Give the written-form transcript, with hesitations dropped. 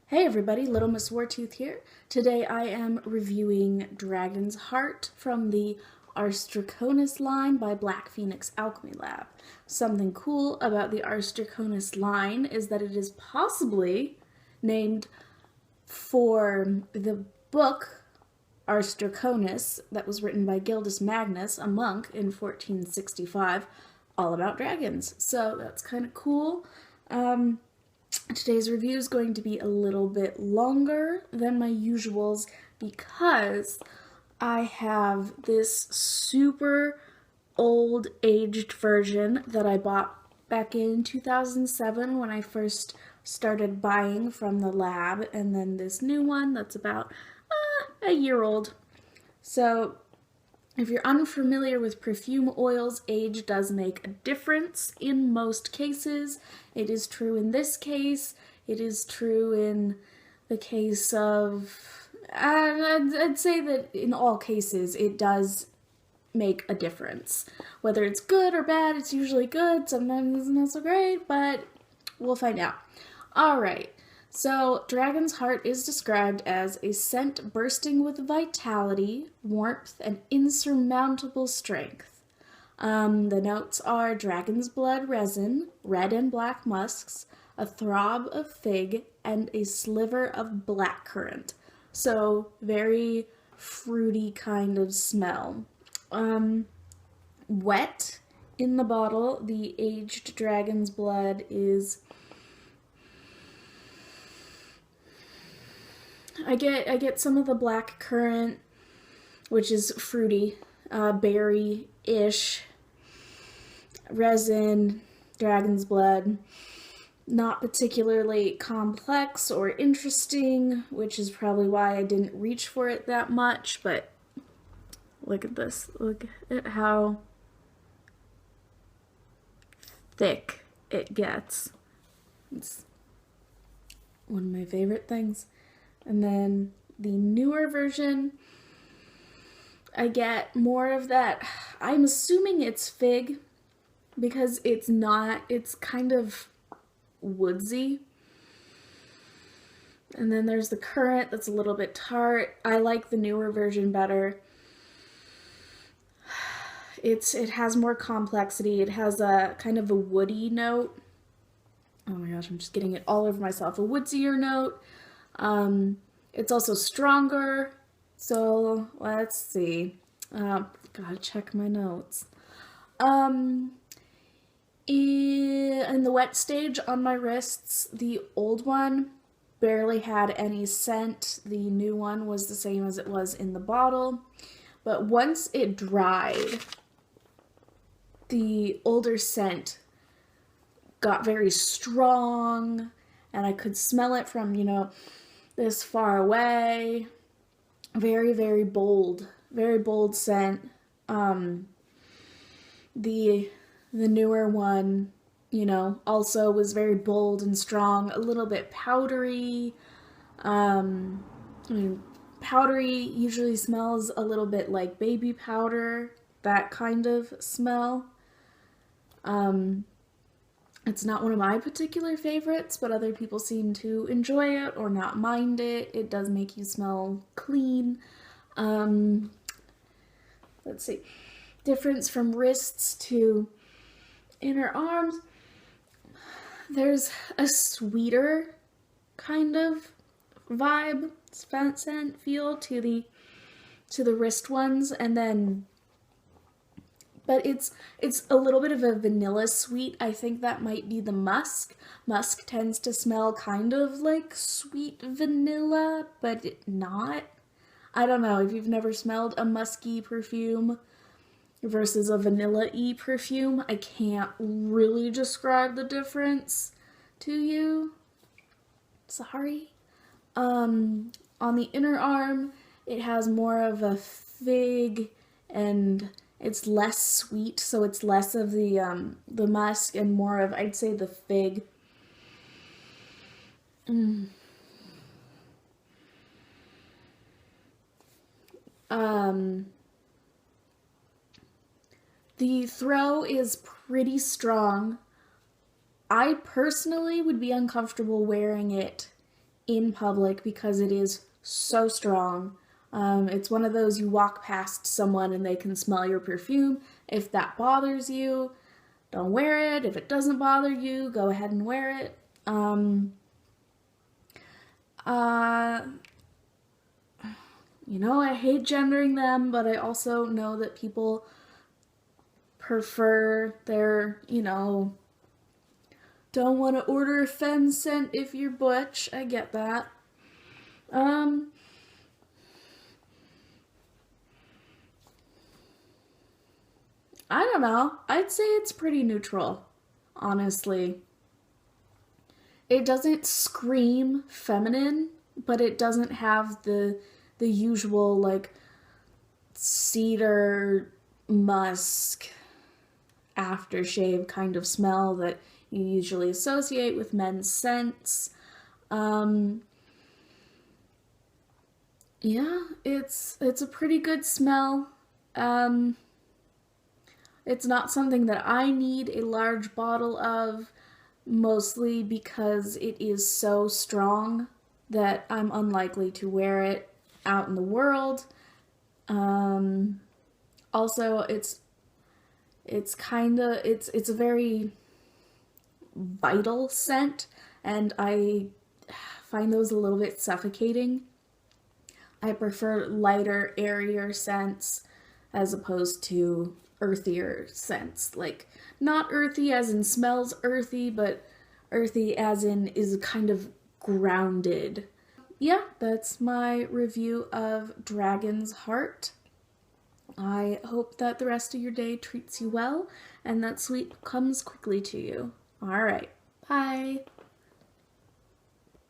Hey everybody, Little Miss Wartooth here. Today I am reviewing Dragon's Heart from the Ars Draconis line by Black Phoenix Alchemy Lab. Something cool about the Ars Draconis line is that it is possibly named for the book Ars Draconis that was written by Gildas Magnus, a monk, in 1465, all about dragons. So that's kind of cool. Today's review is going to be a little bit longer than my usuals because I have this super old aged version that I bought back in 2007 when I first started buying from the lab, and then this new one that's about a year old. So if you're unfamiliar with perfume oils, age does make a difference in most cases. It is true in this case. It is true in the case of, I'd say that in all cases it does make a difference. Whether it's good or bad, it's usually good. Sometimes it's not so great, but we'll find out. All right. So, Dragon's Heart is described as a scent bursting with vitality, warmth, and insurmountable strength. The notes are dragon's blood resin, red and black musks, a throb of fig, and a sliver of blackcurrant. So, very fruity kind of smell. Wet in the bottle, the aged dragon's blood is... I get some of the black currant, which is fruity, berry-ish, resin, dragon's blood. Not particularly complex or interesting, which is probably why I didn't reach for it that much, but look at this. Look at how thick it gets. It's one of my favorite things. And then the newer version, I get more of that. I'm assuming it's fig because it's not, it's kind of woodsy. And then there's the currant that's a little bit tart. I like the newer version better. It has more complexity. It has a kind of a woody note. Oh my gosh, I'm just getting it all over myself. A woodsier note. It's also stronger, so let's see. Gotta check my notes. In the wet stage on my wrists, the old one barely had any scent. The new one was the same as it was in the bottle. But once it dried, the older scent got very strong, and I could smell it from, this far away. Very, very bold scent. The newer one, also was very bold and strong, a little bit powdery. Powdery usually smells a little bit like baby powder, that kind of smell. It's not one of my particular favorites, but other people seem to enjoy it or not mind it. It does make you smell clean. Let's see. Difference from wrists to inner arms. There's a sweeter kind of vibe, scent, feel to the wrist ones, and then but it's a little bit of a vanilla sweet. I think that might be the musk. Musk tends to smell kind of like sweet vanilla, but not. I don't know if you've never smelled a musky perfume versus a vanilla-y perfume. I can't really describe the difference to you. Sorry. On the inner arm, it has more of a fig, and it's less sweet, so it's less of the musk and more of, I'd say, the fig. The throw is pretty strong. I personally would be uncomfortable wearing it in public because it is so strong. It's one of those you walk past someone and they can smell your perfume. If that bothers you, don't wear it. If it doesn't bother you, go ahead and wear it. You know, I hate gendering them, but I also know that people prefer their, you know, don't want to order a femme scent if you're butch. I get that. I don't know. I'd say it's pretty neutral, honestly. It doesn't scream feminine, but it doesn't have the usual like cedar musk aftershave kind of smell that you usually associate with men's scents. Yeah, it's a pretty good smell. It's not something that I need a large bottle of, mostly because it is so strong that I'm unlikely to wear it out in the world. Also, it's a very vital scent, and I find those a little bit suffocating. I prefer lighter, airier scents as opposed to earthier scents. Like, not earthy as in smells earthy, but earthy as in is kind of grounded. Yeah, that's my review of Dragon's Heart. I hope that the rest of your day treats you well and that sleep comes quickly to you. Alright, bye!